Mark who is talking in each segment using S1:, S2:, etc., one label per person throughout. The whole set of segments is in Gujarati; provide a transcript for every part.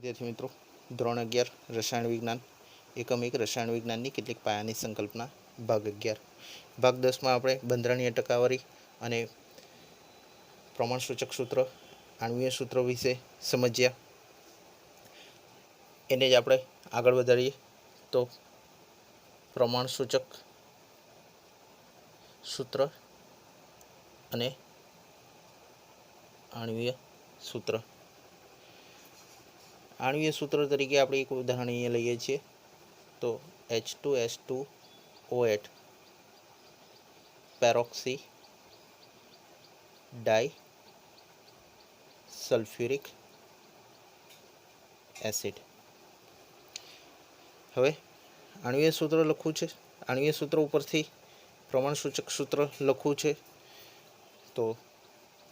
S1: विद्यार्थी मित्रों, ધોરણ 11 રસાયણ વિજ્ઞાન એકમ 1 રસાયણ વિજ્ઞાનની કેટલીક પાયાની સંકલ્પના ભાગ 11 ભાગ 10માં આપણે બંધારણીય ટકાવારી અને પ્રમાણસૂચક સૂત્ર આણ્વીય સૂત્ર વિશે સમજ્યા. એને જ આપણે આગળ વધારીએ તો પ્રમાણસૂચક સૂત્ર અને આણ્વીય સૂત્ર. આણ્વીય સૂત્ર તરીકે આપણે એક ઉદાહરણ અહીંયા લઈએ છીએ તો H2S2O8 પેરોક્સી ડાઈ સલ્ફ્યુરિક એસિડ. હવે આણ્વીય સૂત્ર લખવું છે. આણ્વીય સૂત્ર ઉપરથી પ્રમાણસૂચક સૂત્ર લખવું છે તો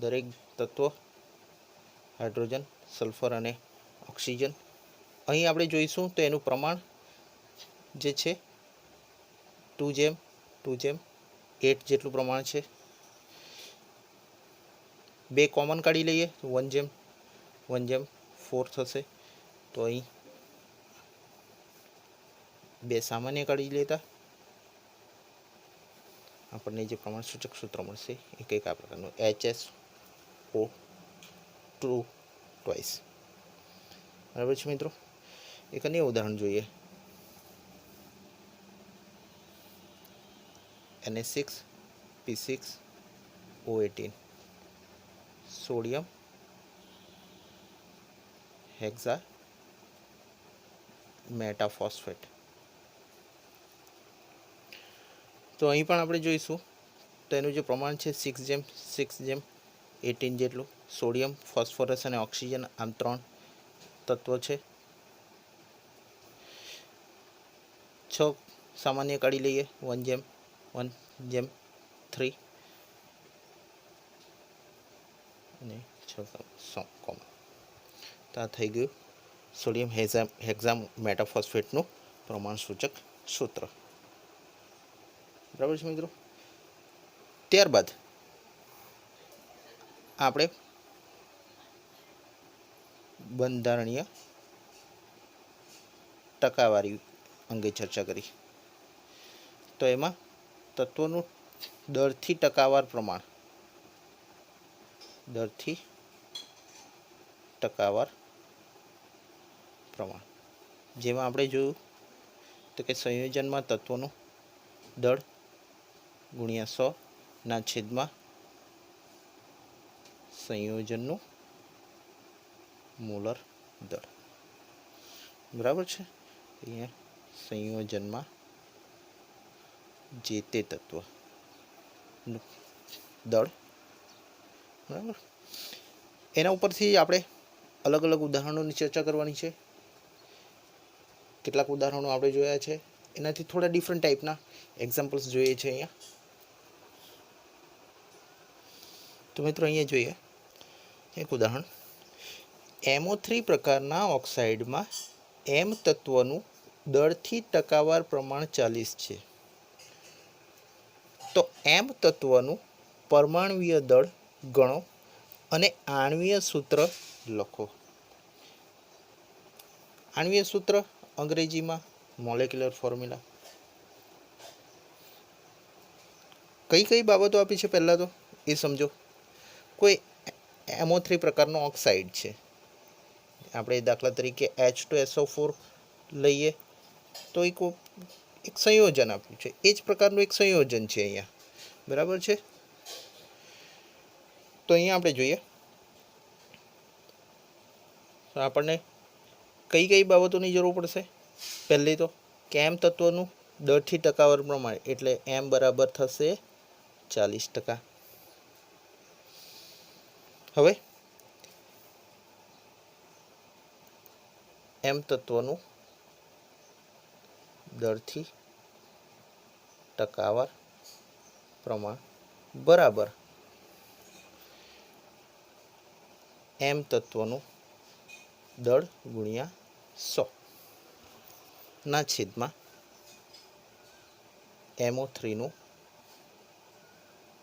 S1: દરેક તત્વ હાઇડ્રોજન, સલ્ફર અને ઓક્સિજન. અહીં આપણે જોઈશું તો એનું પ્રમાણ જે છે 2:8 જેટલું પ્રમાણ છે. બે કોમન કાઢી લઈએ તો 1:4 થશે. તો અહીં બે સામાન્ય કાઢી લેતા આપણને જે પ્રમાણસૂચક સૂત્ર મળશે એ કંઈક આ પ્રકારનું HSO2 ટ્વાઇસ. બરાબર છે મિત્રો. એક અન્ય ઉદાહરણ જોઈએ. Na6P6O18 sodium hexa મેટાફોસ્ફેટ. તો અહીં પણ આપણે જોઈશું તો એનું જે પ્રમાણ છે 6:18 જેટલું. સોડિયમ, ફોસ્ફરસ અને ઓક્સિજન આમ 3 તત્વો છે. 6 સામાન્ય કાઢી લઈએ 1:3 અને 6 કોમન. તો આ થઈ ગયું સોડિયમ હેક્ઝા મેટાફોસ્ફેટનું પ્રમાણસૂચક સૂત્ર. બરાબર છે મિત્રો. ત્યારબાદ આપણે બંધારણીય ટકાવારી અંગે ચર્ચા કરી. તો એમાં તત્વોનું દરથી ટકાવાર પ્રમાણ, જેમાં આપણે જોયું તો કે સંયોજનમાં તત્વોનું દળ ગુણ્યા 100 ના છેદમાં સંયોજનનું મોલર દળ. બરાબર છે. અહીંયા સંયોજનમાં જે તે તત્વનું દળ. બરાબર. એના ઉપરથી આપણે અલગ અલગ ઉદાહરણોની ચર્ચા કરવાની છે. કેટલાક ઉદાહરણો આપણે જોયા છે, એનાથી થોડા ડિફરન્ટ ટાઈપના એક્ઝામ્પલ્સ જોઈએ છે અહીંયા. તો મિત્રો અહીંયા જોઈએ એક ઉદાહરણ. MO3 પ્રકારના ઓક્સાઇડમાં M તત્વનું દળથી ટકાવાર પ્રમાણ 40 છે. તો M તત્વનું પરમાણ્વીય દળ ગણો અને આણ્વીય સૂત્ર લખો. આણ્વીય સૂત્ર અંગ્રેજીમાં મોલેક્યુલર ફોર્મ્યુલા. કઈ કઈ બાબતો આપી છે પહેલાં તો એ સમજો. કોઈ MO3 પ્રકારનો ઓક્સાઇડ છે. આપણે દાખલા તરીકે H2SO4 લઈએ તો એક સંયોજન આપ્યું છે. એ જ પ્રકારનું એક સંયોજન છે અહીંયા. બરાબર છે. તો અહીંયા આપણે જોઈએ તો આપણને કઈ કઈ બાબતોની જરૂર પડશે. પહેલી તો કે M તત્વનું દળથી ટકાવાર પ્રમાણ એટલે M બરાબર થશે 40%. હવે M તત્વનું દળથી ટકાવાર પ્રમાણ બરાબર M તત્વનું દળ ગુણ્યા 100 ના છેદમાં MO3 નું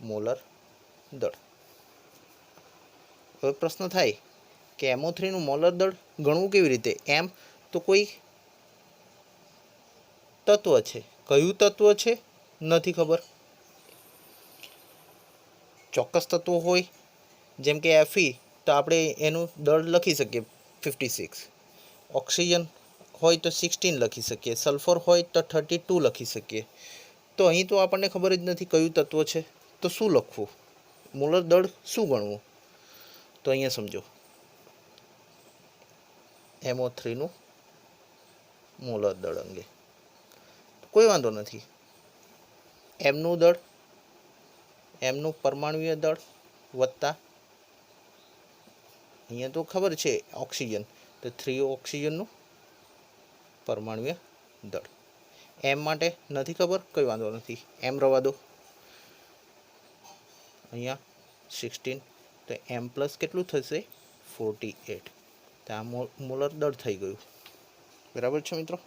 S1: મોલર દળ. હવે પ્રશ્ન થાય કે MO3નું મોલર દળ ગણવું કેવી રીતે? એમ તો કોઈ તત્વ છે, કયું તત્વ છે નથી ખબર. ચોક્કસ તત્વો હોય જેમ કે Fe તો આપણે એનું દળ લખી શકીએ 56, ઓક્સિજન હોય તો 16 લખી શકીએ, સલ્ફર હોય તો 32 લખી શકીએ. તો અહીં તો આપણને ખબર જ નથી કયું તત્વ છે, તો શું લખવું, મોલર દળ શું ગણવું? તો અહીંયા સમજો MO3નું મોલર દળ અંગે કોઈ વાંધો નથી. એમનું દળ, એમનું પરમાણુય દળ વત્તા અહીંયા તો ખબર છે ઓક્સિજન, તો 3 ઓક્સિજનનું પરમાણુય દળ. એમ માટે નથી ખબર, કોઈ વાંધો નથી, એમ રવા દો. અહીંયા 16 તો એમ પ્લસ કેટલું થશે 48, તો આ મોલર દળ થઈ ગયું. બરાબર છે મિત્રો.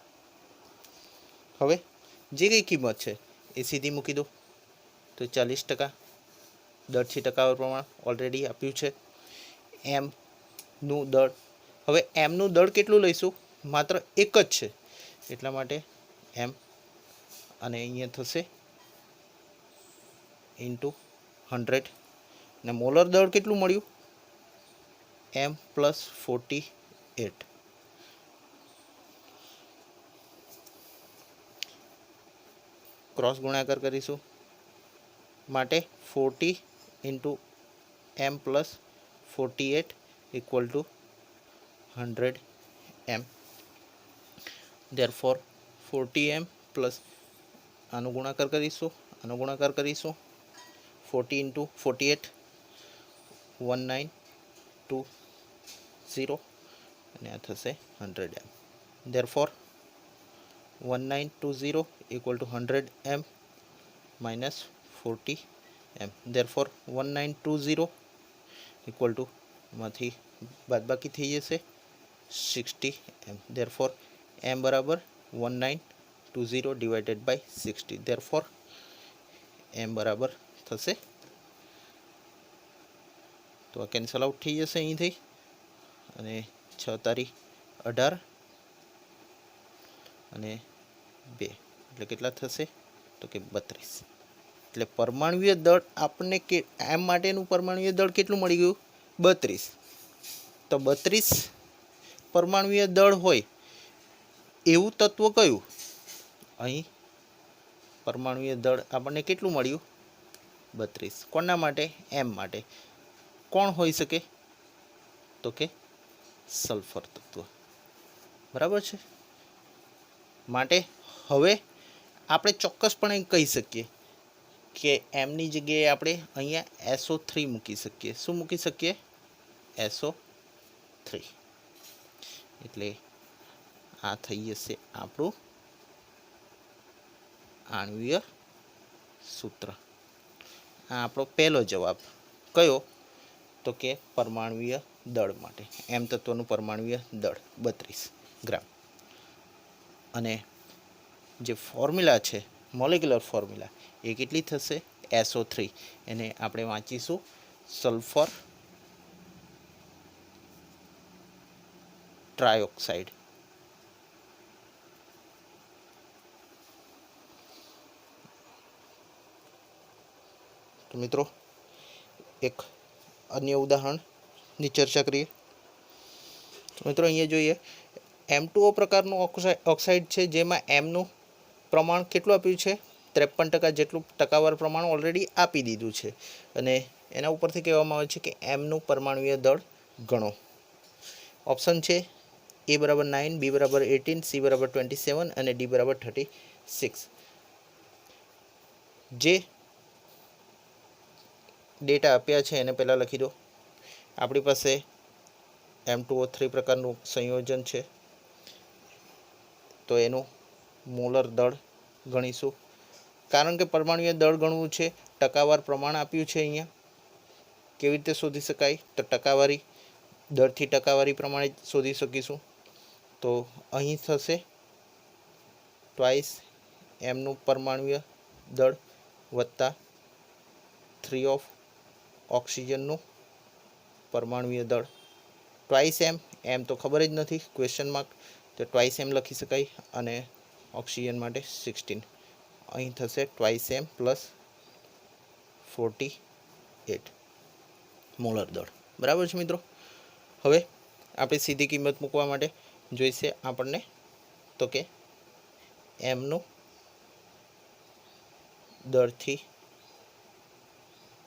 S1: હવે જે કંઈ કિંમત છે એ સીધી મૂકી દો. તો 40% દળથી ટકાવાર પ્રમાણ ઓલરેડી આપ્યું છે. એમનું દળ, હવે એમનું દળ કેટલું લઈશું? માત્ર એક જ છે એટલા માટે એમ, અને અહીંયા થશે ઇન્ટુ 100, ને મોલર દળ કેટલું મળ્યું? એમ પ્લસ 48. ક્રોસ ગુણાકાર કરીશું માટે 40 into m plus 48 equal to 100 M. Therefore 40 m plus આનો ગુણાકાર કરીશું, 40 ઇન્ટુ 48 1920, અને આ થશે 100 એમ. Therefore 1920 equal to 100 M minus 40 M. Therefore 1920 equal to માંથી બાદબાકી થઈ જશે 60 એમ. ધેરફોર એમ બરાબર 1920 ડિવાઇડેડ બાય 60. ધેરફોર એમ બરાબર થશે, તો આ કેન્સલ આઉટ થઈ જશે અહીંથી, અને 6 તારીખ 18 અને 2 એટલે કેટલા થશે? તો કે 32. એટલે પરમાણુય દળ આપણને કે એમ માટેનું પરમાણુય દળ કેટલું મળી ગયું? 32. તો 32 પરમાણુય દળ હોય એવું તત્વ કયું? અહીં પરમાણુય દળ આપણને કેટલું મળ્યું? 32. કોના માટે? એમ માટે. કોણ હોઈ શકે? તો કે સલ્ફર તત્વ. બરાબર છે. માટે હવે આપણે ચોક્કસપણે કહી શકીએ કે એમની જગ્યાએ આપણે અહીંયા SO3 મૂકી શકીએ. શું મૂકી શકીએ? SO3. એટલે આ થઈ જશે આપણું આણ્વીય સૂત્ર. આ આપણો પહેલો જવાબ કયો? તો કે પરમાણુય દળ માટે એમ તત્વનું પરમાણુય દળ 32 ગ્રામ. અને જે ફોર્મ્યુલા છે મોલેક્યુલર ફોર્મ્યુલા એ કેટલી થશે? SO3. એને આપણે વાંચીશું સલ્ફર ટ્રાયોક્સાઇડ. તો મિત્રો એક અન્ય ઉદાહરણની ચર્ચા કરીએ. તો મિત્રો અહીંયા જોઈએ M2O પ્રકારનું ઓક્સાઇડ છે જેમાં એમનું પ્રમાણ કેટલું આપ્યું છે? 53% જેટલું ટકાવાર પ્રમાણ ઓલરેડી આપી દીધું છે, અને એના ઉપરથી કહેવામાં આવે છે કે એમનું પરમાણુય દળ ગણો. ઓપ્શન છે A બરાબર 9, B બરાબર 18, C બરાબર 27 અને D બરાબર 36. જે ડેટા આપ્યા છે એને પહેલાં લખી દો. આપણી પાસે M2O3 પ્રકારનું સંયોજન છે, તો એનું મોલર દળ ગણીશું. કારણ કે પરમાણુય દળ ગણવું છે, ટકાવાર પ્રમાણ આપ્યું છે અહીંયા. કેવી રીતે શોધી શકાય? તો ટકાવારી દળથી ટકાવારી પ્રમાણે શોધી શકીશું. તો અહીં થશે ટ્વાઇસ એમનું પરમાણુય દળ વત્તા 3 ઓફ ઓક્સિજનનું પરમાણુય દળ ટ્વાઇસ એમ તો ખબર જ નથી, ક્વેશ્ચન માર્ક, તો ટ્વાઇસ એમ લખી શકાય. અને ઓક્સિજન માટે 16 અહીં થશે ટ્વાઇસ એમ પ્લસ 48 મોલર દળ. બરાબર છે મિત્રો. હવે આપણે સીધી કિંમત મૂકવા માટે જોઈશે આપણને તો કે એમનું દળથી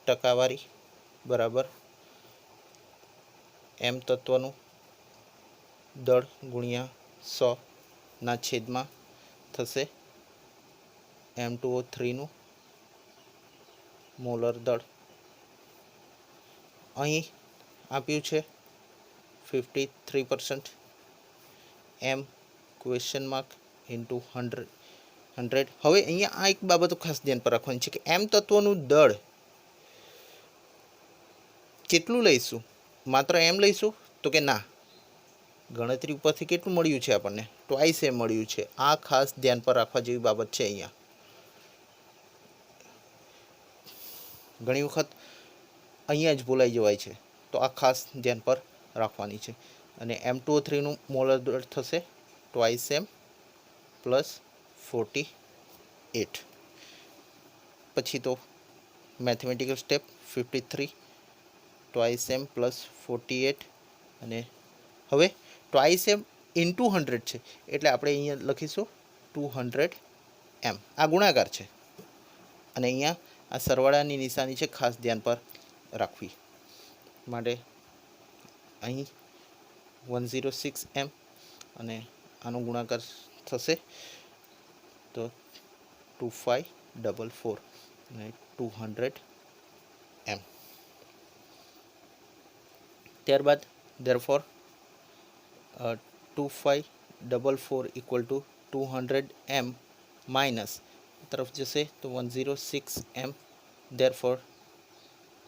S1: ટકાવારી બરાબર એમ તત્વનું દળ ગુણ્યા 100 છેદમાં થશે M2O3નું મોલર દળ. અહીં આપ્યું છે 53%, એમ ક્વેશ્ચન માર્ક ઇન્ટુ 100. હવે અહીંયા આ એક બાબતો ખાસ ધ્યાન પર રાખવાની છે કે એમ તત્વનું દળ કેટલું લઈશું, માત્ર એમ લઈશું તો કે ના, ગણતરી ઉપરથી કેટલું મળ્યું છે આપણને, ટ્વાઇસ એમ મળ્યું છે. આ ખાસ ધ્યાન પર રાખવા જેવી બાબત છે. અહીંયા ઘણી વખત અહીંયા જ ભૂલાઈ જવાય છે, તો આ ખાસ ધ્યાન પર રાખવાની છે. અને M2O3નું મોલર દળ થશે ટ્વાઇસ એમ પ્લસ 48. પછી તો મેથેમેટિકલ સ્ટેપ 53 ટ્વાઇસ એમ પ્લસ 48. અને હવે ટ્વાઇસ એમ ઇન્ટુ 100 છે એટલે આપણે અહીંયા લખીશું 200 એમ. આ ગુણાકાર છે અને અહીંયા આ સરવાળાની નિશાની છે, ખાસ ધ્યાન પર રાખવી માટે. અહીં 106 એમ અને આનો ગુણાકાર થશે તો 2544 અને 200 એમ. ત્યારબાદ therefore 2544 equal to 200 m minus તરફ જશે તો 106 એમ. ધેરફોર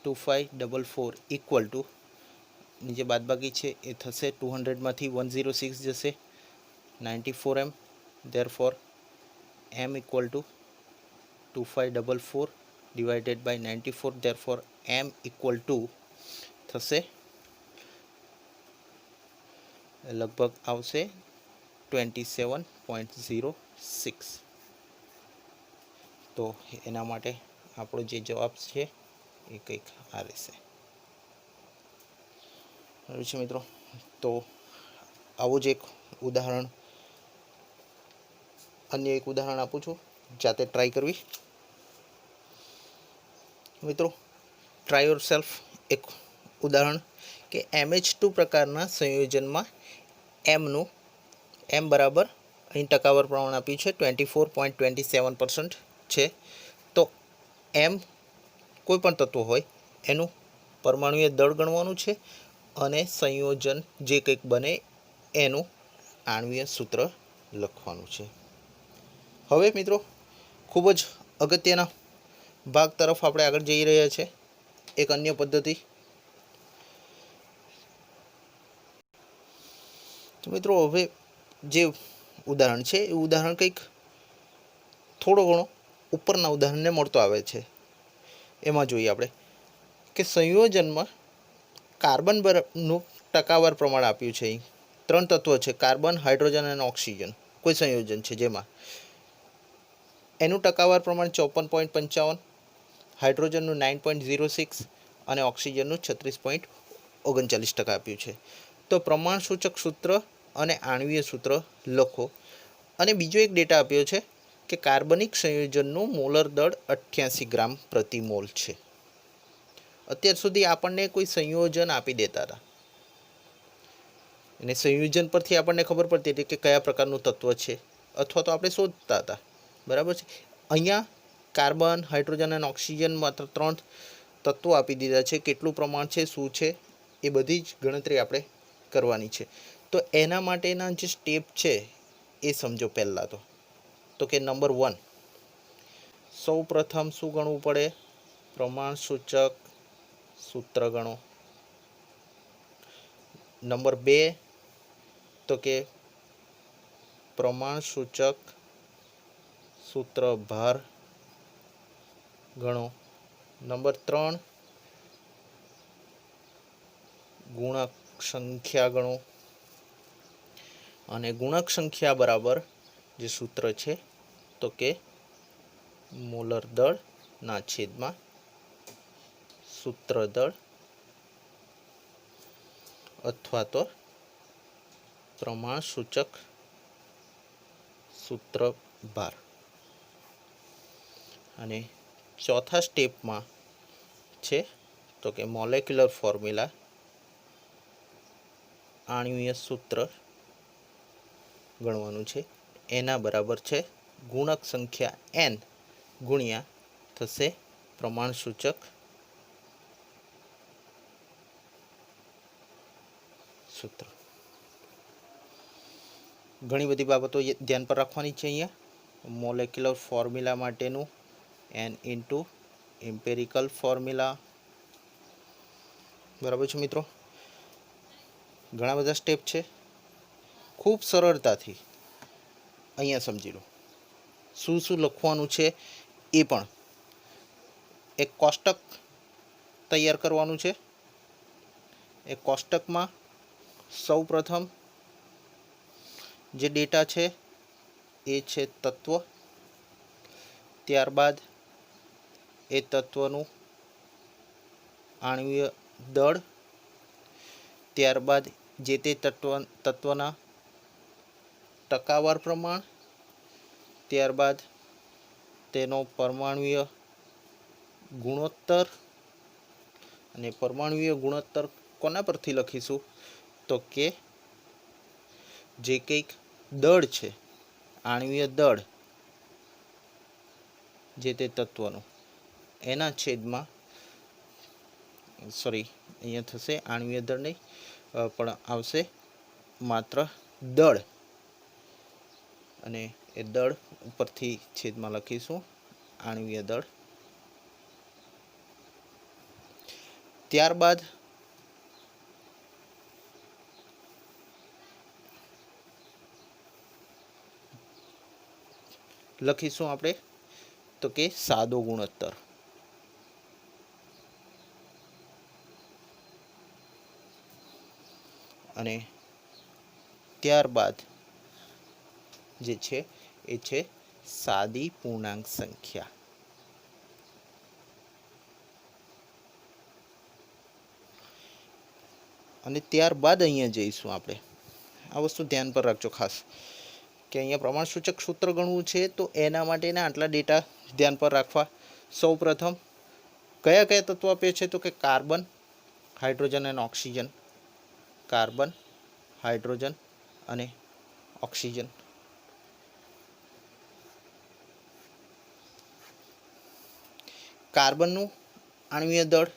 S1: 2544 ઇક્વલ ટુ નીચે બાદબાકી છે એ થશે 200માંથી 106 જશે 94 M. Therefore M equal to 2544 divided by 94. Therefore M equal to થશે લગભગ આવશે 27.06. તો એના માટે આપણો જે જવાબ છે એ કંઈક આ રહેશે. બરાબર છે મિત્રો. તો આવું જ એક ઉદાહરણ, અન્ય એક ઉદાહરણ આપું છું, જાતે ટ્રાય કરવી મિત્રો. Try your self. એક ઉદાહરણ કે MH2 પ્રકારના સંયોજનમાં એમ બરાબર અહીં ટકાવાર પ્રમાણ આપ્યું છે 24.27% છે. તો એમ કોઈ પણ તત્વ હોય એનું પરમાણુએ દળ ગણવાનું છે અને સંયોજન જે કંઈક બને એનું આણ્વીય સૂત્ર લખવાનું છે. હવે મિત્રો ખૂબ જ અગત્યના ભાગ તરફ આપણે આગળ જઈ રહ્યા છે. એક અન્ય પદ્ધતિ. તો મિત્રો હવે જે ઉદાહરણ છે એ ઉદાહરણ કંઈક થોડો ઘણો ઉપરના ઉદાહરણને મળતો આવે છે. એમાં જોઈએ આપણે કે સંયોજનમાં કાર્બનનું ટકાવાર પ્રમાણ આપ્યું છે. અહીં 3 તત્વો છે, કાર્બન, હાઇડ્રોજન અને ઓક્સિજન. કોઈ સંયોજન છે જેમાં એનું ટકાવાર પ્રમાણ 54.55, હાઇડ્રોજનનું 9.06 અને ઓક્સિજનનું 36.39% આપ્યું છે. તો પ્રમાણ સૂચક સૂત્ર અને આણ્વીય સૂત્ર લખો. અને બીજો એક ડેટા આપ્યો છે કે કાર્બનિક સંયોજનનું મોલર દળ 88 ગ્રામ પ્રતિ મોલ છે. અત્યાર સુધી આપણને કોઈ સંયોજન આપી દેતા હતા અને સંયોજન પરથી આપણને ખબર પડતી હતી કે કયા પ્રકારનું તત્વ છે, અથવા તો આપણે શોધતા હતા. બરાબર છે. અહીંયા કાર્બન, હાઇડ્રોજન અને ઓક્સિજન માત્ર 3 તત્વો આપી દીધા છે. કેટલું પ્રમાણ છે, શું છે, એ બધી જ ગણતરી આપણે કરવાની છે. તો એના માટેના જે સ્ટેપ છે એ સમજો. પહેલાં તો કે નંબર 1, સૌ પ્રથમ શું ગણવું પડે? પ્રમાણ સૂચક સૂત્ર ગણો. નંબર 2 તો કે પ્રમાણ સૂચક સૂત્ર ભાર ગણો. નંબર 3 ગુણક સંખ્યા ગણો અને ગુણક સંખ્યા બરાબર જે સૂત્ર છે તો કે મોલર દળ ના છેદમાં સૂત્ર દળ અથવા તો પ્રમાણ સૂચક સૂત્ર ભાર. અને ચોથા સ્ટેપમાં છે તો કે મોલેક્યુલર ફોર્મ્યુલા આણ્વીય સૂત્ર ગણવાનું છે. એના બરાબર છે ગુણક સંખ્યા n ગુણ્યા થશે પ્રમાણ સૂચક સૂત્ર. ઘણી બધી બાબતો ધ્યાન પર રાખવાની છે. અહીંયા મોલેક્યુલર ફોર્મ્યુલા માટેનું n ઇન્ટુ એમ્પેરિકલ ફોર્મ્યુલા. બરાબર છે મિત્રો. ઘણા બધા સ્ટેપ છે, ખૂબ સરળતાથી અહીંયા સમજી લો. શું શું લખવાનું છે એ પણ એક કોષ્ટક તૈયાર કરવાનું છે. એ કોષ્ટકમાં સૌ પ્રથમ જે ડેટા છે એ છે તત્વ, ત્યારબાદ એ તત્વનું આણ્વીય દળ, ત્યારબાદ જે તે તત્વના ટકાવાર પ્રમાણ, ત્યારબાદ તેનો પરમાણુય ગુણોત્તર. અને પરમાણુય ગુણોત્તર કોના પરથી લખીશું તો કે જે કંઈક દળ છે, આણ્વીય દળ જે તે તત્વનું એના છેદમાં, સોરી અહીંયા થશે આણ્વીય દળ નહીં પણ આવશે માત્ર દળ, અને એ દળ ઉપરથી છેદમાં લખીશું આણ્વીય દળ. ત્યારબાદ લખીશું આપણે તો કે સાદો ગુણોત્તર. અને ત્યારબાદ જે છે એ છે સાદી પૂર્ણાંક સંખ્યા. અને ત્યારબાદ અહીંયા જઈશું આપણે. આ વસ્તુ ધ્યાન પર રાખજો ખાસ કે અહીંયા પ્રમાણ સૂચક સૂત્ર ગણવું છે તો એના માટેના આટલા ડેટા ધ્યાન પર રાખવા. સૌ પ્રથમ કયા કયા તત્વો આપે છે તો કે કાર્બન, હાઇડ્રોજન અને ઓક્સિજન. કાર્બન, હાઇડ્રોજન અને ઓક્સિજન. કાર્બનનું આણ્વીય દળ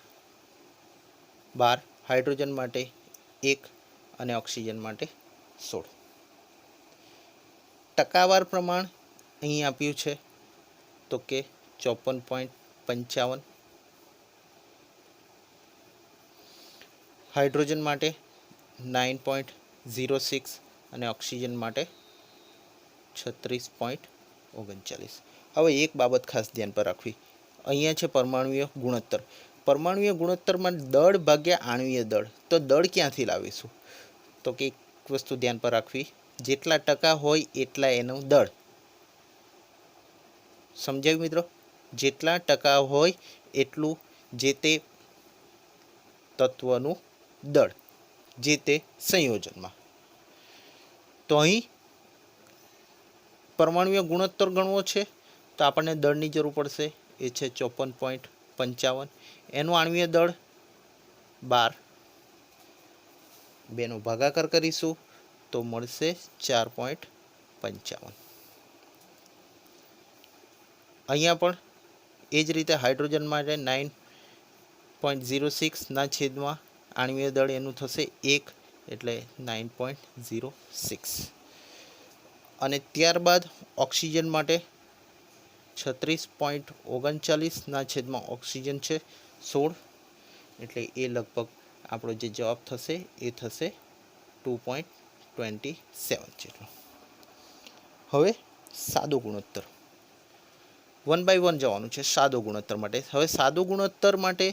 S1: 12, હાઇડ્રોજન માટે 1 અને ઓક્સિજન માટે 16. ટકાવાર પ્રમાણ અહીં આપ્યું છે તો કે 54.55. હાઇડ્રોજન માટે 9.06 અને ઓક્સિજન માટે 36.39. હવે એક બાબત ખાસ ધ્યાન પર રાખવી. અહીંયા છે પરમાણુય ગુણોત્તર. પરમાણુય ગુણોત્તરમાં દળ ભાગ્યા આણ્વીય દળ. તો દળ ક્યાંથી લાવીશું તો કે એક વસ્તુ ધ્યાન પર રાખવી, જેટલા ટકા હોય એટલા એનું દળ. સમજાયું મિત્રો? જેટલા ટકા હોય એટલું જે તે તત્વનું દળ જે તે સંયોજનમાં. તો અહીં પરમાણુય ગુણોત્તર ગણવો છે તો આપણને દળની જરૂર પડશે. એ છે 54.55. એનું આણ્વીય દળ 12. 2નો ભાગાકાર કરીશું તો મળશે 4.55. અહીંયા પણ એ જ રીતે હાઇડ્રોજન માટે 9.06 ના છેદમાં આણ્વીય દળ એનું થશે 1 એટલે 9.06. અને ત્યારબાદ ઓક્સિજન માટે 36.39 ના છેદમાં ઓક્સિજન છે 16 એટલે એ લગભગ આપણો જે જવાબ થશે એ થશે 2.27 જેટલો. હવે સાદો ગુણોત્તર 1 by 1 જવાનું છે સાદો ગુણોત્તર માટે. હવે સાદો ગુણોત્તર માટે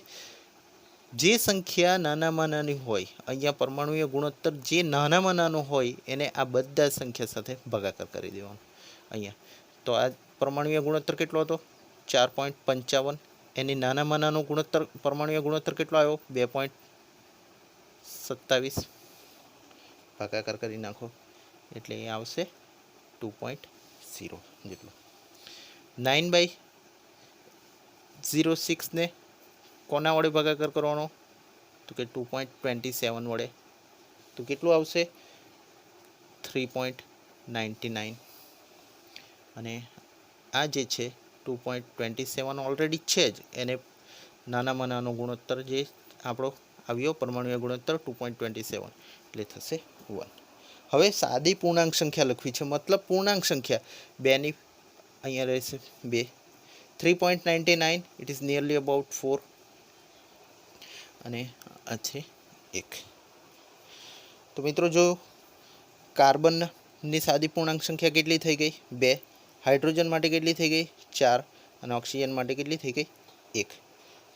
S1: જે સંખ્યા નાનામાં નાની હોય, અહીંયા પરમાણુય ગુણોત્તર જે નાનામાં નાનો હોય એને આ બધા સંખ્યા સાથે ભાગાકાર કરી દેવાનો. અહીંયા તો આ પરમાણુય ગુણોત્તર કેટલો હતો? 4.55. એની નાનામાં નાનો ગુણોત્તર પરમાણુય ગુણોત્તર કેટલો આવ્યો? 2.27. ભાગાકાર કરી નાખો એટલે એ આવશે 2.0 જેટલો. 9/06 ને કોના વડે ભાગાકાર કરવાનો? તો કે 2.27 વડે. તો કેટલું આવશે? 3.99. અને આ જે છે 2.27 ઓલરેડી છે જ, એને નાનામાં નાનો ગુણોત્તર જે આપણો આવ્યો પરમાણુય ગુણોત્તર 2.27 એટલે થશે 1. હવે સાદી પૂર્ણાંક સંખ્યા લખવી છે, મતલબ પૂર્ણાંક સંખ્યા બેની અહીંયા રહેશે 2. 3.99 ઇટ ઇઝ નિયરલી અબાઉટ 4 અને આ છે 1. તો મિત્રો જો કાર્બનની સાદી પૂર્ણાંક સંખ્યા કેટલી થઈ ગઈ? 2. હાઇડ્રોજન માટે કેટલી થઈ ગઈ? 4. અને ઓક્સિજન માટે કેટલી થઈ ગઈ? 1.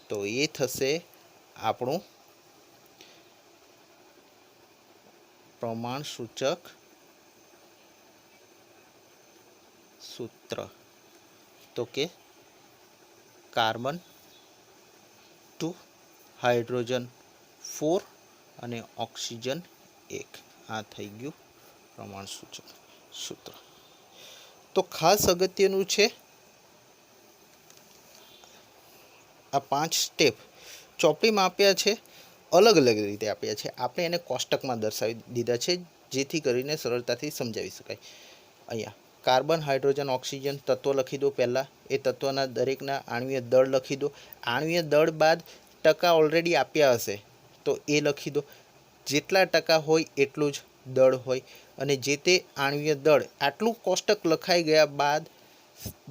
S1: તો એ થશે આપણું પ્રમાણસૂચક સૂત્ર. તો કે કાર્બન 2, હાઇડ્રોજન 4 અને ઓક્સિજન 1. આ થઈ ગયું પ્રમાણસૂચક સૂત્ર. તો ખાસ અગત્યનું છે આ 5 સ્ટેપ ચોપડીમાં આપ્યા છે, અલગ અલગ રીતે આપ્યા છે. આપણે એને કોષ્ટકમાં દર્શાવી દીધા છે જેથી કરીને સરળતાથી સમજાવી શકાય. અહીંયા કાર્બન, હાઇડ્રોજન, ઓક્સિજન તત્વો લખી દો. પહેલાં એ તત્વના દરેકના આણ્વીય દળ લખી દો. આણ્વીય દળ બાદ ટકા ઓલરેડી આપ્યા હશે તો એ લખી દો. જેટલા ટકા હોય એટલું જ દળ હોય અને જે તે આણ્વીય દળ આટલું કોષ્ટક લખાઈ ગયા બાદ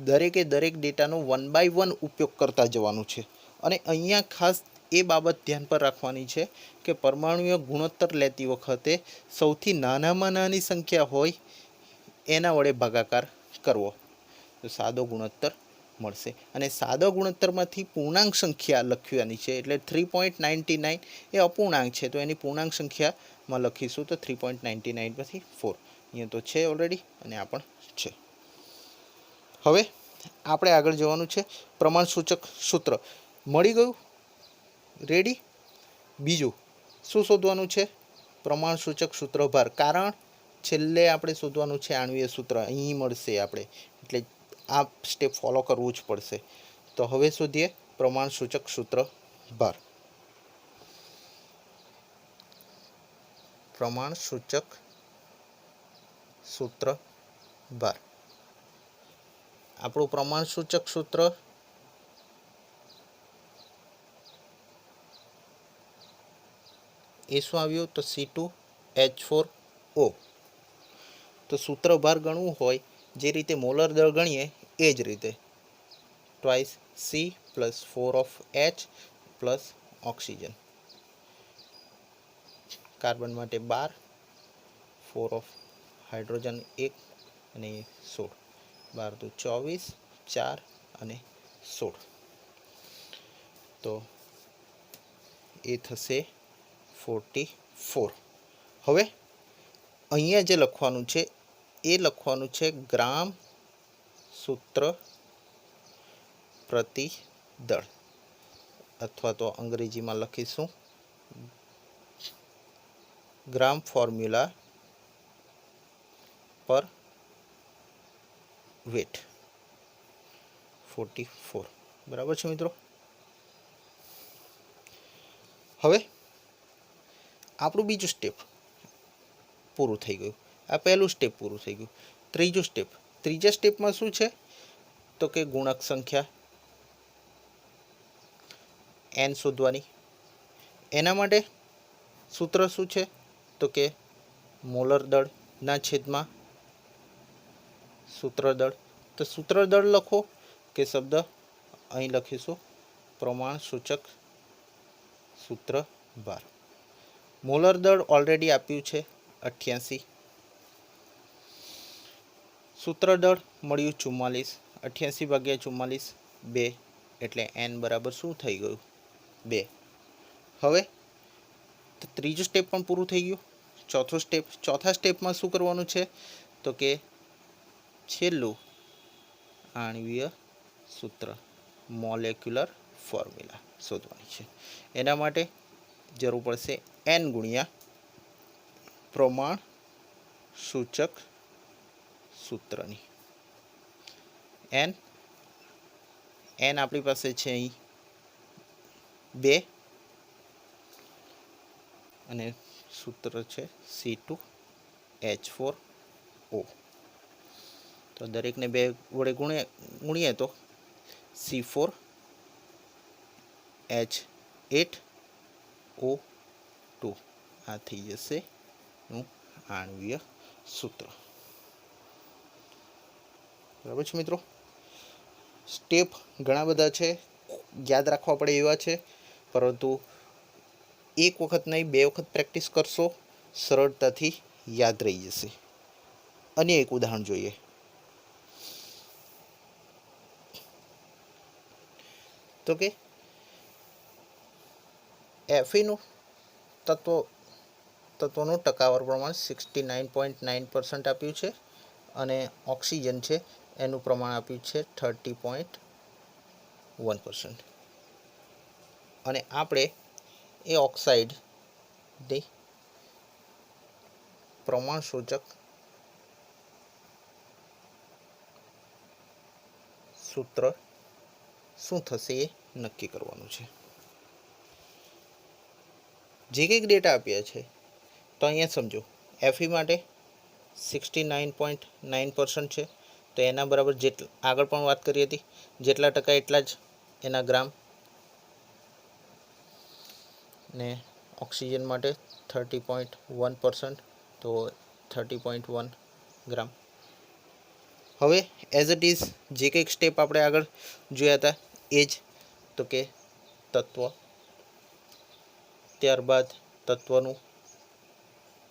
S1: દરેકે દરેક ડેટાનો 1 by 1 ઉપયોગ કરતા જવાનું છે. અને અહીંયા ખાસ એ બાબત ધ્યાન પર રાખવાની છે કે પરમાણુય ગુણોત્તર લેતી વખતે સૌથી નાનામાં નાની સંખ્યા હોય એના વડે ભાગાકાર કરવો તો સાદો ગુણોત્તર મળશે. અને સાદા ગુણોત્તરમાંથી પૂર્ણાંક સંખ્યા લખવાની છે. એટલે 3.99 એ અપૂર્ણાંક છે તો એની પૂર્ણાંક સંખ્યામાં લખીશું તો 3.99 પછી 4. અહીંયા તો છે ઓલરેડી અને આ પણ છે. હવે આપણે આગળ જવાનું છે. પ્રમાણસૂચક સૂત્ર મળી ગયું, રેડી. બીજું શું શોધવાનું છે? પ્રમાણસૂચક સૂત્રભાર. કારણ છેલ્લે આપણે શોધવાનું છે આણ્વીય સૂત્ર. અહીં મળશે આપણે, એટલે આ સ્ટેપ ફોલો કરવું જ પડશે. તો હવે શોધીએ પ્રમાણસૂચક સૂત્રભાર. પ્રમાણસૂચક સૂત્રભાર. આપણું પ્રમાણસૂચક સૂત્ર એ શું આવ્યું? તો C2H4O. તો સૂત્રભાર ગણવું હોય જે રીતે મોલર દળ ગણીએ એ જ રીતે twice C plus 4 of H plus oxygen. Carbon માટે 12, 4 ઓફ હાઇડ્રોજન 1 અને 16. 12 તો 24, 4 અને 16. તો એ થશે 44. હવે અહીંયા જે લખવાનું છે એ લખવાનું છે ગ્રામ સૂત્ર પ્રતિ દળ, અથવા તો અંગ્રેજીમાં લખીશું ગ્રામ ફોર્મ્યુલા પર વેટ. 44. બરાબર છે મિત્રો. હવે આપણું બીજું સ્ટેપ પૂરું થઈ ગયું. આ પહેલું સ્ટેપ પૂરું થઈ ગયું. ત્રીજું સ્ટેપ. ત્રીજા સ્ટેપમાં શું છે? તો કે ગુણક સંખ્યા n શોધવાની. એના માટે સૂત્ર શું છે? તો કે મોલર દળના છેદમાં સૂત્રદળ. તો સૂત્રદળ લખો કે શબ્દ અહીં લખીશું પ્રમાણસૂચક સૂત્રભાર. મોલર દળ ઓલરેડી આપ્યું છે 88. સૂત્રદળ મળ્યું 44. 88 ભાગ્યા 44 2, એટલે n બરાબર શું થઈ ગયું? 2. હવે ત્રીજું સ્ટેપ પણ પૂરું થઈ ગયું. ચોથા સ્ટેપમાં શું કરવાનું છે તો કે છેલ્લું આણ્વીય સૂત્ર મોલેક્યુલર ફોર્મ્યુલા શોધવાની છે. એના માટે જરૂર પડશે n ગુણ્યા પ્રમાણ સૂચક સૂત્રની. n આપણી પાસે છે અહીં 2 અને સૂત્ર છે C2H4O. તો દરેકને 2 વડે ગુણીએ તો C4H8O2 આ થઈ જશે નું આણ્વીય સૂત્ર. બરાબર છે મિત્રો. સ્ટેપ ઘણા બધા છે, યાદ રાખવા પડે એવા છે, પરંતુ એક વખત નહીં 2 વખત પ્રેક્ટિસ કરશો સરળતાથી યાદ રહી જશે. અન્ય એક ઉદાહરણ જોઈએ. તો કે Feનું તત્વનું ટકાવાર પ્રમાણ 69.9% આપ્યું છે અને ઓક્સિજન છે એનું પ્રમાણ આપ્યું છે 30.1%. અને આપણે એ ઓક્સાઇડની પ્રમાણસૂચક સૂત્ર શું થશે એ નક્કી કરવાનું છે. જે કંઈક ડેટા આપ્યા છે તો અહીંયા સમજો Fe માટે 69.9% છે, તો એના બરાબર આગળ પણ વાત કરી હતી જેટલા ટકા એટલા જ એના ગ્રામ, ને ઓક્સિજન માટે 30.1% તો 30.1 ગ્રામ. હવે એઝ ઇટ ઇઝ જે કંઈક સ્ટેપ આપણે આગળ જોયા હતા એ જ, તો કે તત્વ, ત્યારબાદ તત્વનું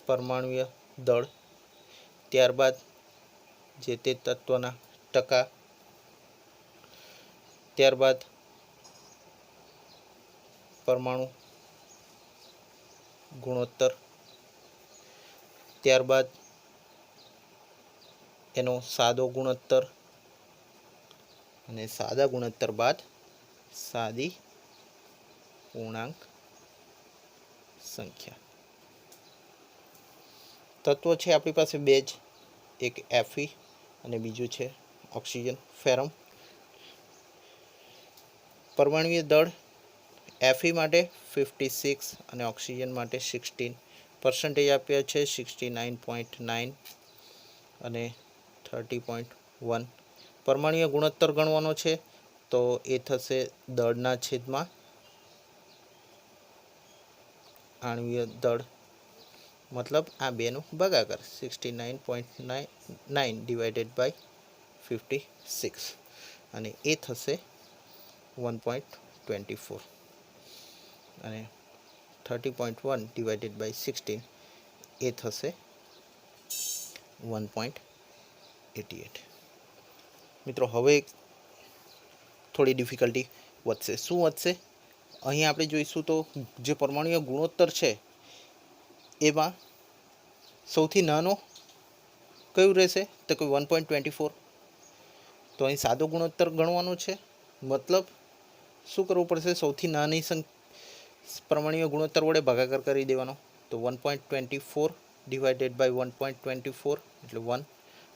S1: પરમાણુય દળ, ત્યારબાદ જે તે તત્વના ટકા, ત્યારબાદ પરમાણુ ગુણોત્તર, ત્યારબાદ એનો સાદો ગુણોત્તર અને સાદા ગુણોત્તર બાદ સાદી પૂર્ણાંક સંખ્યા. તત્વો છે આપણી પાસે 2 જ, એક Fe અને બીજું છે ઓક્સિજન ફેરમ. પરમાણુય દળ Fe માટે 56 અને ઓક્સિજન માટે 16% આપ્યા છે, 69.9 અને 30.1. પરમાણુય ગુણોત્તર ગણવાનો છે તો એ થશે દળના છેદમાં આણ્વીય દળ, મતલબ આ બેનો ભાગાકાર 69.9 ડિવાઇડેડ બાય 56 અને એ થશે 1.24 અને 30.1 ડિવાઇડેડ બાય 16 એ થશે 1.88. મિત્રો હવે થોડી ડિફિકલ્ટી વધશે. શું વધશે? અહીં આપણે જોઈશું તો જે પરમાણુય ગુણોત્તર છે એમાં સૌથી નાનો કયું રહેશે તો કે 1.24. તો અહીં સાદો ગુણોત્તર ગણવાનો છે, મતલબ શું કરવું પડશે? સૌથી નાની પરમાણુય ગુણોત્તર વડે ભાગાકાર કરી દેવાનો. તો 1.24 ડિવાઇડેડ બાય 1.24 એટલે 1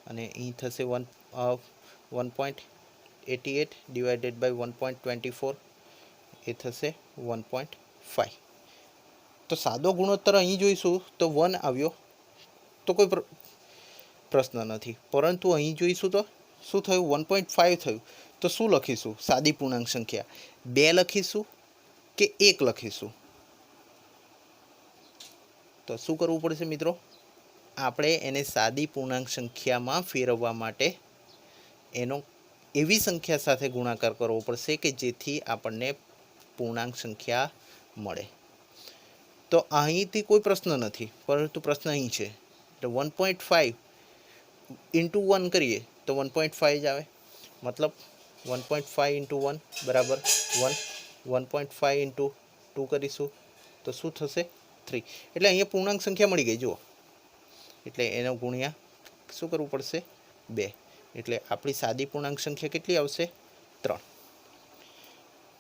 S1: અને અહીં થશે 1.88 ડિવાઇડેડ બાય 1.24 એ થશે 1.5. તો સાદો ગુણોત્તર અહીં જોઈશું તો 1 આવ્યો તો કોઈ પ્રશ્ન નથી, પરંતુ અહીં જોઈશું તો શું થયું? 1.5 થયું. તો શું લખીશું? સાદી પૂર્ણાંક સંખ્યા 2 લખીશું કે 1 લખીશું? તો શું કરવું પડશે મિત્રો? આપણે એને સાદી પૂર્ણાંક સંખ્યામાં ફેરવવા માટે એનો એવી સંખ્યા સાથે ગુણાકાર કરવો પડશે કે જેથી આપણને પૂર્ણાંક સંખ્યા મળે. તો અહીંથી કોઈ પ્રશ્ન નથી, પરંતુ પ્રશ્ન અહીં છે. તો 1.5 ઇન્ટુ 1 કરીએ તો 1.5 જ આવે, મતલબ 1.5 ઇન્ટુ 1 બરાબર 1. 1.5 ઇન્ટુ 2 કરીશું તો શું થશે 3। એટલે અહીંયા પૂર્ણાંક સંખ્યા મળી ગઈ જુઓ, એટલે એનો ગુણ્યા શું કરવું પડશે 2, એટલે આપણી સાદી પૂર્ણાંક સંખ્યા કેટલી આવશે 3।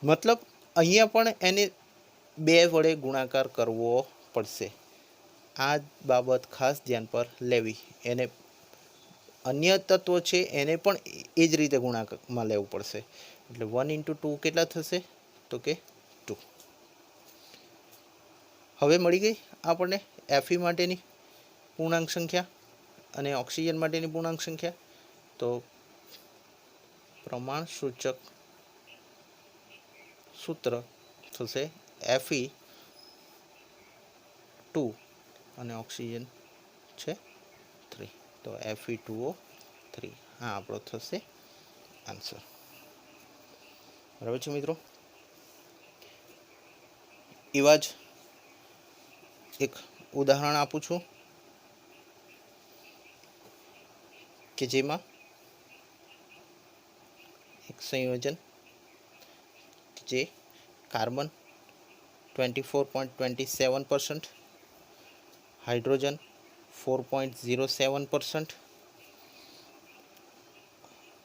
S1: મતલબ અહીંયા પણ એને 2 વડે ગુણાકાર કરવો પડશે। આ બાબત ખાસ ધ્યાન પર લેવી। એને અન્ય તત્વો છે એને પણ એ જ રીતે ગુણાકારમાં લેવું પડશે। એટલે 1 × 2 કેટલા થશે તો કે 2। હવે મળી ગઈ આપણને Fe માટેની પૂર્ણાંક સંખ્યા અને ઓક્સિજન માટેની પૂર્ણાંક સંખ્યા। તો પ્રમાણ સૂચક સૂત્ર થશે Fe2 અને ઓક્સિજન છે 3, તો Fe2O3 આ આપણો થશે આન્સર। બરાબર છે મિત્રો। એવા જ એક ઉદાહરણ આપું છું કે જેમાં એક સંયોજન જે કાર્બન 24.27%, હાઇડ્રોજન 4.07%,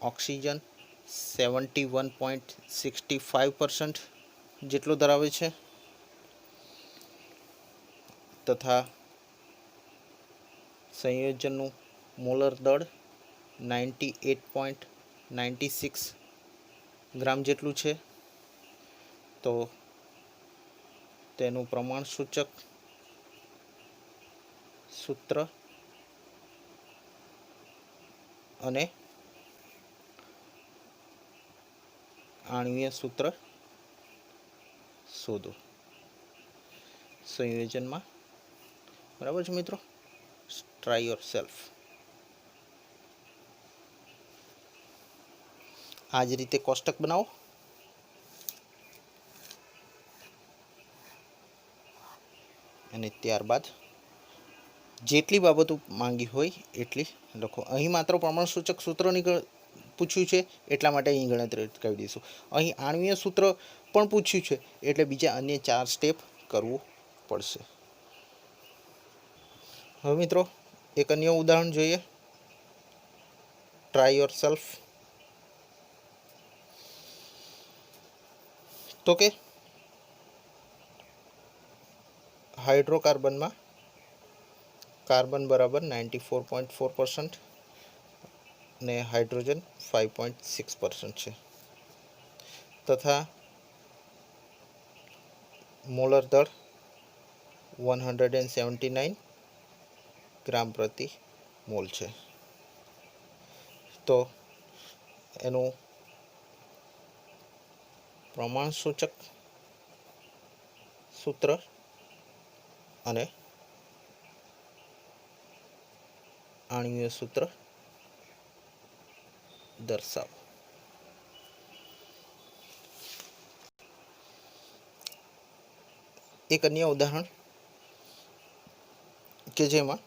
S1: ઓક્સિજન 71.65% જેટલો ધરાવે છે તથા સંયોજનનું મોલર દળ 98.96 ગ્રામ જેટલું છે। તો તેનું પ્રમાણ સૂચક સૂત્ર અને આણ્વીય સૂત્ર શોધો સંયોજનમાં। બરાબર છે મિત્રો। Try your self. આ જ રીતે કોષ્ટક બનાવો અને ત્યારબાદ જેટલી બાબતો માંગી હોય એટલી લખો। અહીં માત્ર પ્રમાણસૂચક સૂત્રની પૂછ્યું છે એટલા માટે અહીં ગણતરી કરી દઈશું। અહીં આણ્વીય સૂત્ર પણ પૂછ્યું છે એટલે બીજા અન્ય 4 સ્ટેપ કરવું પડશે। હવે મિત્રો એક અન્ય ઉદાહરણ જોઈએ। Try your self. તો કે હાઇડ્રોકાર્બનમાં કાર્બન બરાબર 94.4% ને હાઇડ્રોજન 5.6% છે તથા મોલર દળ 179 ગ્રામ પ્રતિ મોલ છે। તો એનું પ્રમાણસૂચક સૂત્ર અને આણ્વીય સૂત્ર દર્શાવો। એક અન્ય ઉદાહરણ કે જેમાં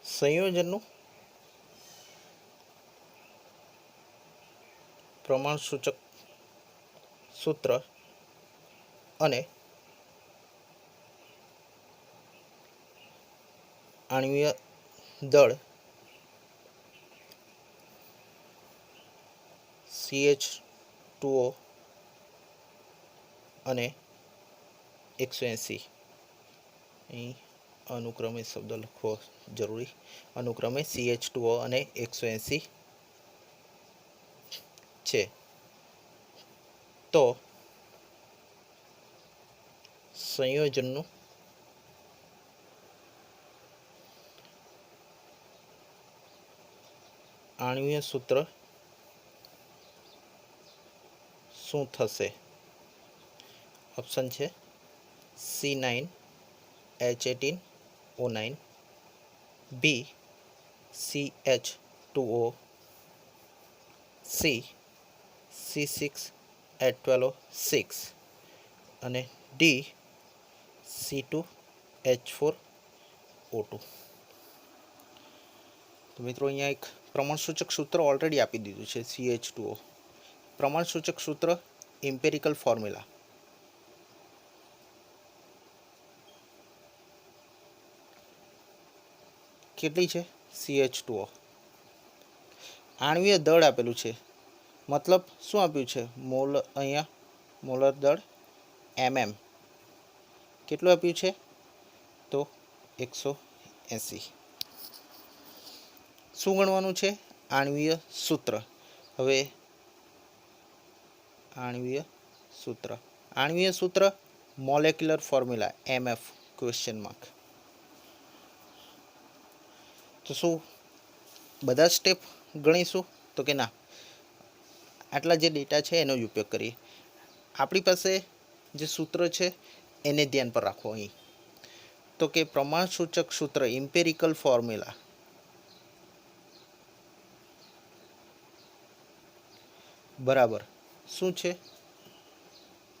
S1: સંયોજનનું પ્રમાણસૂચક સૂત્ર અને આણ્વીય દળ CH2O અને 180 અહીં અનુક્રમે શબ્દ લખવો જરૂરી। અનુક્રમે CH2O અને 180 છે। તો સંયોજનનું આણ્વીય સૂત્ર શું થશે? ઓપ્શન છે C9H18O9, B CH2O, C C6H12O6 અને D C2H4O2। તો મિત્રો અહીંયા એક પ્રમાણસૂચક સૂત્ર ઓલરેડી આપી દીધું છે CH2O। પ્રમાણસૂચક સૂત્ર ઇમ્પેરિકલ ફોર્મ્યુલા કેટલી છે CH2O. આણ્વીય દળ આપેલું છે, મતલબ શું આપ્યું છે મોલ, અહીંયા મોલર દળ mm કેટલું આપ્યું છે તો 180. શું ગણવાનું છે આણ્વીય સૂત્ર. હવે આણ્વીય સૂત્ર molecular formula MF question mark. તો શું બધા સ્ટેપ ગણીશું તો કે ના, આટલા જે ડેટા છે એનો જ ઉપયોગ કરીએ. આપણી પાસે જે સૂત્ર છે એને ધ્યાન પર રાખો અહીં. તો કે પ્રમાણસૂચક સૂત્ર ઇમ્પેરિકલ ફોર્મ્યુલા બરાબર શું છે,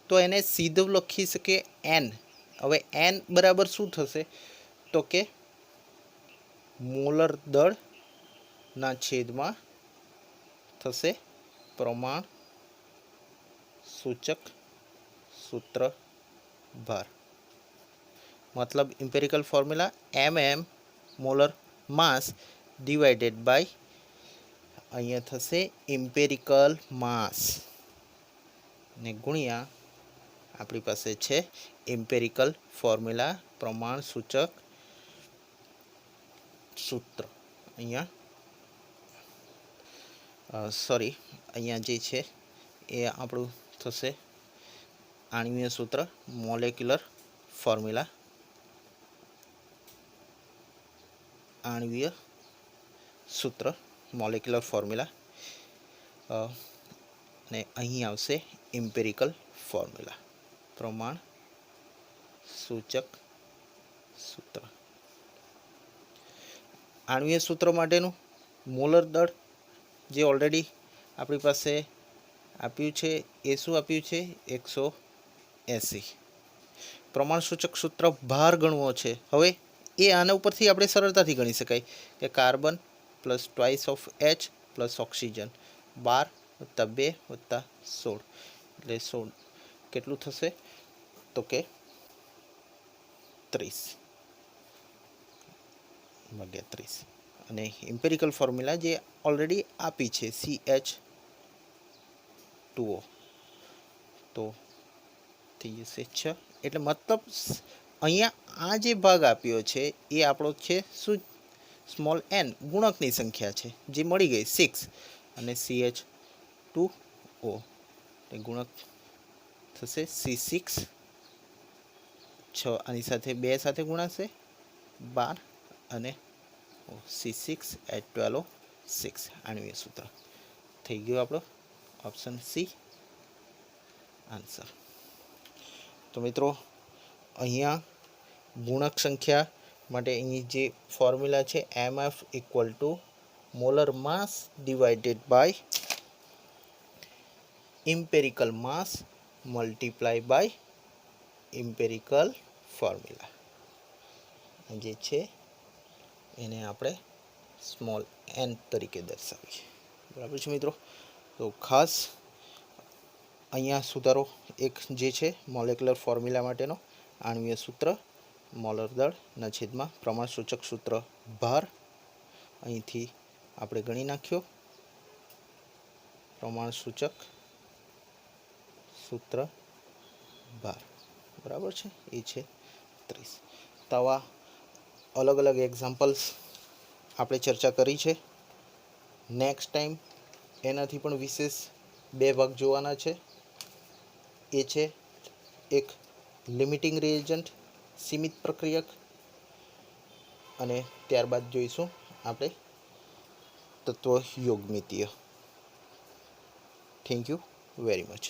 S1: તો એને સીધું લખી શકે n. હવે n બરાબર શું થશે તો કે મોલર દળના છેદમાં થશે પ્રમાણ સૂચક સૂત્ર ભાર. મતલબ empirical formula mm molar mass divided by અહીંયા થશે ઇમ્પેરિકલ માસ ને ગુણ્યા આપણી પાસે છે ઇમ્પેરિકલ ફોર્મ્યુલા પ્રમાણ સૂચક સૂત્ર. અહીંયા જે છે એ આપણું થશે આણ્વીય સૂત્ર મોલેક્યુલર ફોર્મ્યુલા, આણ્વીય સૂત્ર મોલેક્યુલર ફોર્મ્યુલા ને અહીં આવશે ઇમ્પેરિકલ ફોર્મ્યુલા પ્રમાણ સૂચક સૂત્ર. આણ્વીય સૂત્ર માટેનું મોલર દળ જે ઓલરેડી આપણી પાસે આપ્યું છે એ શું આપ્યું છે 180. પ્રમાણ સૂચક સૂત્ર ભાર ગણવો છે. હવે એ આના ઉપરથી આપણે સરળતાથી ગણી શકાય કે carbon plus twice of H plus oxygen 12 + 2 + 16 એટલે 16 કેટલું થશે તો કે 30 ભાગ્યા 30. અને ઇમ્પેરિકલ ફોર્મ્યુલા જે ઓલરેડી આપી છે CH2O તો થઈ જશે 6. એટલે મતલબ અહીંયા આ જે ભાગ આપ્યો છે એ આપણો છે શું સ્મોલ n ગુણકની સંખ્યા છે જે મળી ગઈ 6 અને CH2O એ ગુણક થશે C6 6 આની સાથે 2 સાથે ગુણાશે 12 અને C6 at 12 6 આણ્વીય સૂત્ર થઈ ગયું આપણો ઓપ્શન સી આન્સર. તો મિત્રો અહીંયા ગુણક સંખ્યા માટે અહીં જે ફોર્મ્યુલા છે MF = molar mass divided by empirical mass multiply by empirical formula જે છે એને આપણે સ્મોલ n તરીકે દર્શાવીએ. બરાબર છે મિત્રો. તો ખાસ અહીંયા સુધારો એક જે છે મોલેક્યુલર ફોર્મ્યુલા માટેનો આણ્વીય સૂત્ર મોલર દળના છેદમાં પ્રમાણ સૂચક સૂત્ર ભાર અહીંથી આપણે ગણી નાખ્યો પ્રમાણ સૂચક સૂત્ર ભાર બરાબર છે એ છે 30. તો આવા અલગ અલગ એક્ઝામ્પલ્સ આપણે ચર્ચા કરી છે. નેક્સ્ટ ટાઈમ એનાથી પણ વિશેષ 2 ભાગ જોવાના છે. એ છે એક લિમિટિંગ રિએજન્ટ સીમિત પ્રક્રિયક અને ત્યારબાદ જોઈશું આપણે તત્વ યોગમિતીય. Thank you very much.